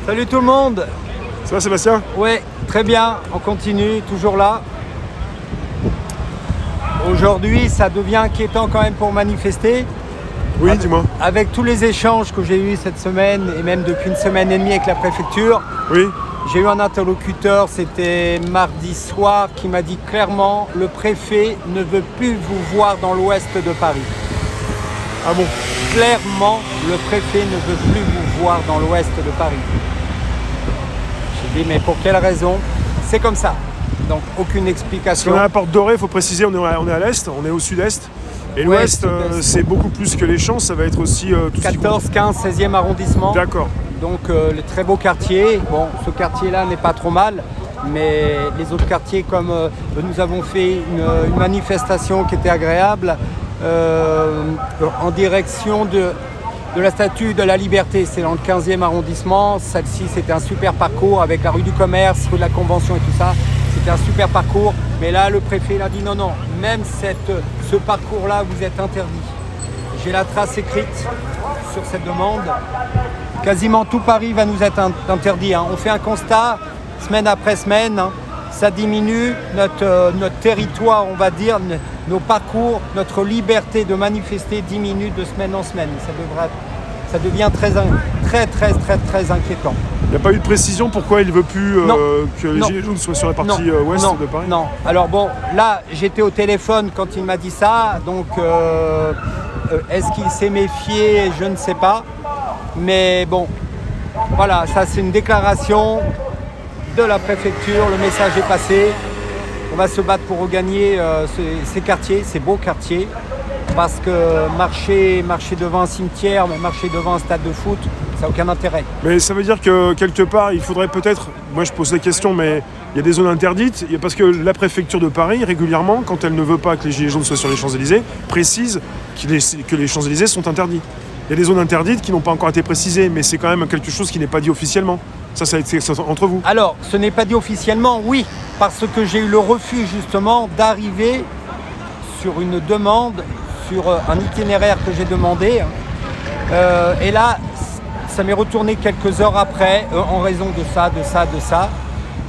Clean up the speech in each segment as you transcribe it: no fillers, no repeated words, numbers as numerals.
Salut tout le monde. Ça va Sébastien? Ouais, très bien, on continue, toujours là. Aujourd'hui, ça devient inquiétant quand même pour manifester. Oui, dis-moi. Avec tous les échanges que j'ai eus cette semaine et même depuis une semaine et demie avec la préfecture, Oui. j'ai eu un interlocuteur, c'était mardi soir, qui m'a dit clairement le préfet ne veut plus vous voir dans l'ouest de Paris. Ah bon? Clairement, le préfet ne veut plus vous voir dans l'ouest de Paris. J'ai dit mais pour quelle raison? C'est comme ça. Donc aucune Parce explication. qu'on est à la Porte Dorée, il faut préciser, on est à l'est, on est au sud-est. Et Ouais, l'ouest, sud-est. c'est beaucoup plus que les Champs, ça va être aussi tout ce qui 14, 15, 16e arrondissement. D'accord. Donc les très beaux quartiers. Bon, ce quartier-là n'est pas trop mal, mais les autres quartiers, comme nous avons fait une manifestation qui était agréable en direction de la Statue de la Liberté. C'est dans le 15e arrondissement. Celle-ci, c'était un super parcours avec la rue du Commerce, rue de la Convention et tout ça. C'était un super parcours. Mais là, le préfet il a dit non, même ce parcours-là vous êtes interdit. J'ai la trace écrite sur cette demande. Quasiment tout Paris va nous être interdit. On fait un constat, semaine après semaine, ça diminue notre territoire, on va dire, nos parcours, notre liberté de manifester diminue de semaine en semaine. Ça devient très inquiétant. Il n'y a pas eu de précision pourquoi il ne veut plus que les Gilets jaunes soient sur la partie ouest de Paris? Non. Alors bon, là, j'étais au téléphone quand il m'a dit ça, donc est-ce qu'il s'est méfié? Je ne sais pas. Mais bon, voilà, ça c'est une déclaration de la préfecture, le message est passé. On va se battre pour regagner ces quartiers, ces beaux quartiers, parce que marcher devant un cimetière, marcher devant un stade de foot, ça n'a aucun intérêt. Mais ça veut dire que quelque part, il faudrait peut-être, moi je pose la question, mais il y a des zones interdites, parce que la préfecture de Paris, régulièrement, quand elle ne veut pas que les Gilets jaunes soient sur les Champs-Élysées, précise que les Champs-Élysées sont interdits. Il y a des zones interdites qui n'ont pas encore été précisées, mais c'est quand même quelque chose qui n'est pas dit officiellement. Ça a été entre vous. Alors, ce n'est pas dit officiellement, oui, parce que j'ai eu le refus justement d'arriver sur une demande, sur un itinéraire que j'ai demandé. Et là, ça m'est retourné quelques heures après, en raison de ça.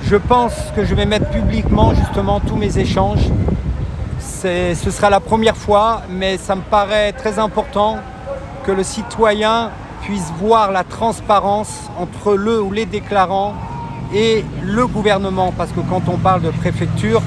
Je pense que je vais mettre publiquement justement tous mes échanges. Ce sera la première fois, mais ça me paraît très important que le citoyen puisse voir la transparence entre le ou les déclarants et le gouvernement. Parce que quand on parle de préfecture,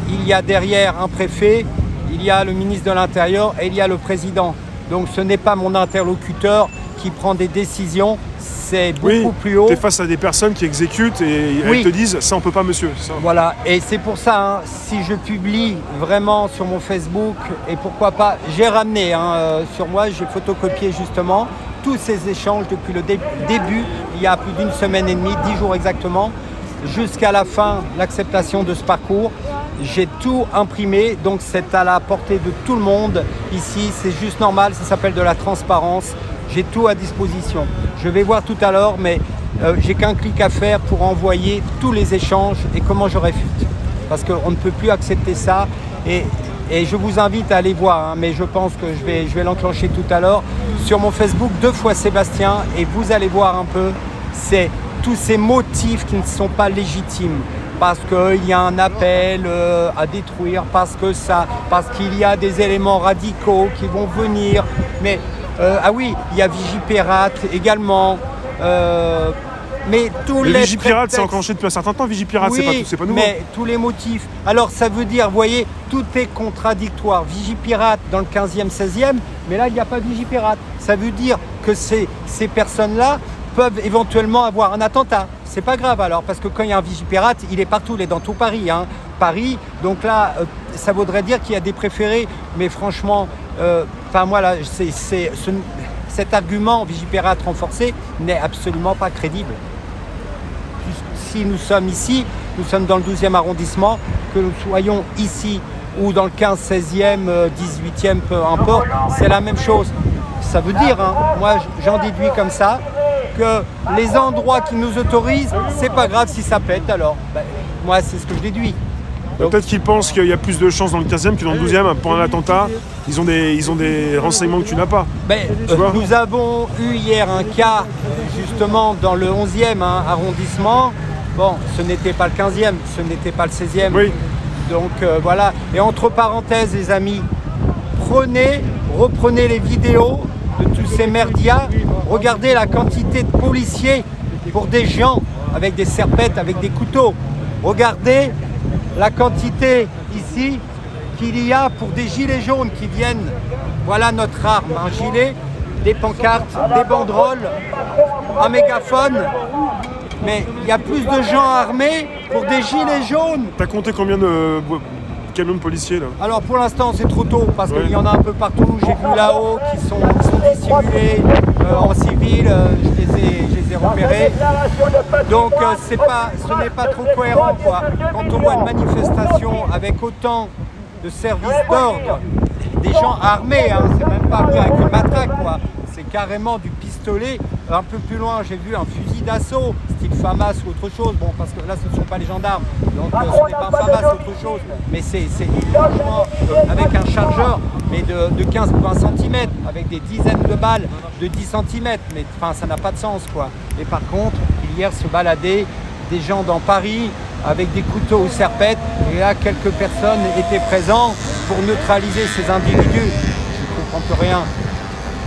il y a derrière un préfet, il y a le ministre de l'Intérieur et il y a le président. Donc ce n'est pas mon interlocuteur qui prend des décisions, c'est beaucoup plus haut. Tu es face à des personnes qui exécutent et elles te disent « ça on peut pas monsieur ». Voilà, et c'est pour ça, si je publie vraiment sur mon Facebook, et pourquoi pas, j'ai ramené sur moi, j'ai photocopié justement tous ces échanges depuis le début, il y a plus d'une semaine et demie, 10 jours exactement, jusqu'à la fin, l'acceptation de ce parcours. J'ai tout imprimé, donc c'est à la portée de tout le monde. Ici, c'est juste normal, ça s'appelle de la transparence. J'ai tout à disposition. Je vais voir tout à l'heure, mais j'ai qu'un clic à faire pour envoyer tous les échanges et comment je réfute. Parce qu'on ne peut plus accepter ça. Et je vous invite à aller voir, mais je pense que je vais l'enclencher tout à l'heure. Sur mon Facebook, 2 fois Sébastien, et vous allez voir un peu, c'est tous ces motifs qui ne sont pas légitimes. Parce qu'il y a un appel à détruire, parce qu'il y a des éléments radicaux qui vont venir. Mais ah oui, il y a Vigipirate également. Mais tous les Vigipirate, c'est enclenché depuis un certain temps. Vigipirate, oui, c'est pas nouveau. Mais tous les motifs. Alors ça veut dire, vous voyez, tout est contradictoire. Vigipirate dans le 15e, 16e, mais là il n'y a pas Vigipirate. Ça veut dire que ces personnes-là peuvent éventuellement avoir un attentat. C'est pas grave alors, parce que quand il y a un Vigipirate, il est partout, il est dans tout Paris. Paris, donc là, ça voudrait dire qu'il y a des préférés. Mais franchement, voilà, cet argument Vigipirate renforcé n'est absolument pas crédible. Si nous sommes ici, nous sommes dans le 12e arrondissement, que nous soyons ici ou dans le 15, 16e, 18e, peu importe, c'est la même chose. Ça veut dire, moi j'en déduis comme ça, que les endroits qui nous autorisent, c'est pas grave si ça pète alors. Moi c'est ce que je déduis. Donc, peut-être qu'ils pensent qu'il y a plus de chances dans le 15e que dans le 12e pour un attentat. Ils ont des renseignements que tu n'as pas. Tu vois nous avons eu hier un cas justement dans le 11e arrondissement. Bon, ce n'était pas le 15e, ce n'était pas le 16e. Oui. Donc voilà. Et entre parenthèses, les amis, reprenez les vidéos de tous ces merdias. Regardez la quantité de policiers pour des gens avec des serpettes, avec des couteaux. Regardez la quantité ici qu'il y a pour des gilets jaunes qui viennent. Voilà notre arme, un gilet, des pancartes, des banderoles, un mégaphone. Mais il y a plus de gens armés pour des gilets jaunes. T'as compté combien de camions de policiers là? Alors pour l'instant c'est trop tôt parce qu'il y en a un peu partout. J'ai vu là-haut qui sont dissimulés en civil, je les ai repérés. Donc ce n'est pas trop cohérent quoi. Quand on voit une manifestation avec autant de services d'ordre, des gens armés, c'est même pas venir avec une matraque quoi. C'est carrément du pistolet. Un peu plus loin, j'ai vu un fusil d'assaut, style FAMAS ou autre chose. Bon, parce que là, ce ne sont pas les gendarmes, donc ce n'est pas un FAMAS, c'est autre chose. Mais c'est franchement avec un chargeur, mais de 15 ou 20 cm, avec des dizaines de balles de 10 cm. Mais enfin, ça n'a pas de sens, quoi. Et par contre, hier, se baladaient des gens dans Paris avec des couteaux aux serpettes. Et là, quelques personnes étaient présentes pour neutraliser ces individus. Je ne comprends plus rien.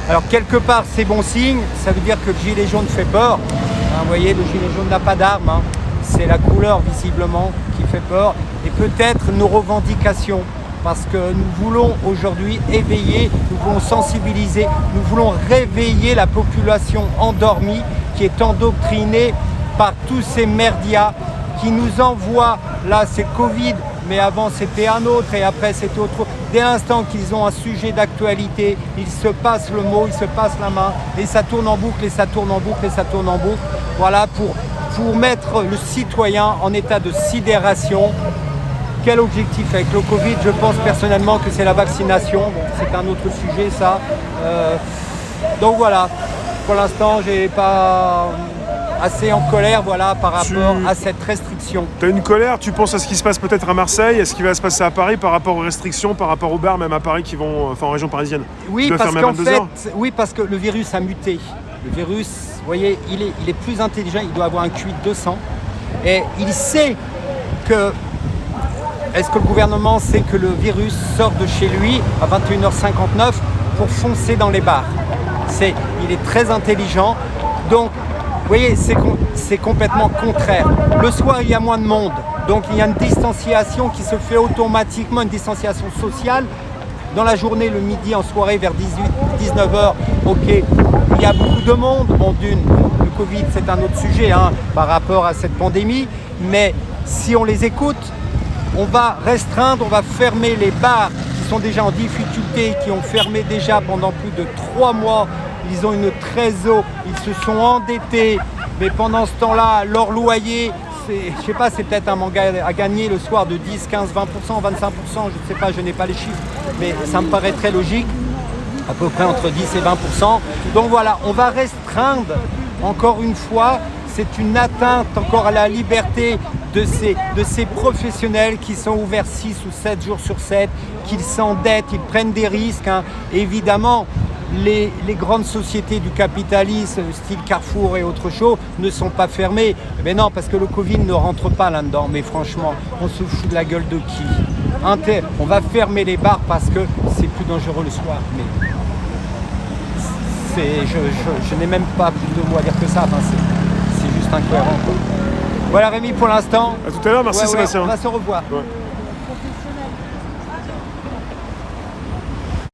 Alors quelque part c'est bon signe, ça veut dire que le gilet jaune fait peur. Vous voyez, le gilet jaune n'a pas d'arme, c'est la couleur visiblement qui fait peur. Et peut-être nos revendications, parce que nous voulons aujourd'hui éveiller, nous voulons sensibiliser, nous voulons réveiller la population endormie qui est endoctrinée par tous ces merdias qui nous envoient, là c'est Covid, mais avant c'était un autre et après c'était autre. Dès l'instant qu'ils ont un sujet d'actualité, ils se passent le mot, ils se passent la main et ça tourne en boucle et ça tourne en boucle et ça tourne en boucle. Voilà pour mettre le citoyen en état de sidération. Quel objectif avec le Covid? Je pense personnellement que c'est la vaccination. Bon, c'est un autre sujet ça. Donc voilà, pour l'instant j'ai pas assez en colère par rapport à cette restriction. Tu as une colère, tu penses à ce qui se passe peut-être à Marseille, à ce qui va se passer à Paris par rapport aux restrictions, par rapport aux bars, même à Paris qui vont, en région parisienne. Oui, parce que le virus a muté. Le virus, vous voyez, il est plus intelligent, il doit avoir un QI de 200 et il sait que... Est-ce que le gouvernement sait que le virus sort de chez lui à 21h59 pour foncer dans les bars? Il est très intelligent, donc vous voyez, c'est complètement contraire. Le soir, il y a moins de monde, donc il y a une distanciation qui se fait automatiquement, une distanciation sociale. Dans la journée, le midi, en soirée, vers 19h, ok, il y a beaucoup de monde. Bon, le Covid, c'est un autre sujet par rapport à cette pandémie, mais si on les écoute, on va restreindre, on va fermer les bars qui sont déjà en difficulté, qui ont fermé déjà pendant plus de 3 mois. Ils ont une trésor, ils se sont endettés, mais pendant ce temps-là, leur loyer, je sais pas, c'est peut-être un manque à gagner le soir de 10, 15, 20%, 25%, je ne sais pas, je n'ai pas les chiffres, mais ça me paraît très logique, à peu près entre 10 et 20%. Donc voilà, on va restreindre, encore une fois, c'est une atteinte encore à la liberté de ces professionnels qui sont ouverts 6 ou 7 jours sur 7, qu'ils s'endettent, ils prennent des risques. Évidemment, les grandes sociétés du capitalisme, style Carrefour et autres choses, ne sont pas fermées. Mais non, parce que le Covid ne rentre pas là-dedans. Mais franchement, on se fout de la gueule de qui? On va fermer les bars parce que c'est plus dangereux le soir. Mais je n'ai même pas plus de mots à dire que ça. C'est juste incohérent. Voilà Rémi pour l'instant. À tout à l'heure, merci Sébastien. On va se revoir. Ouais.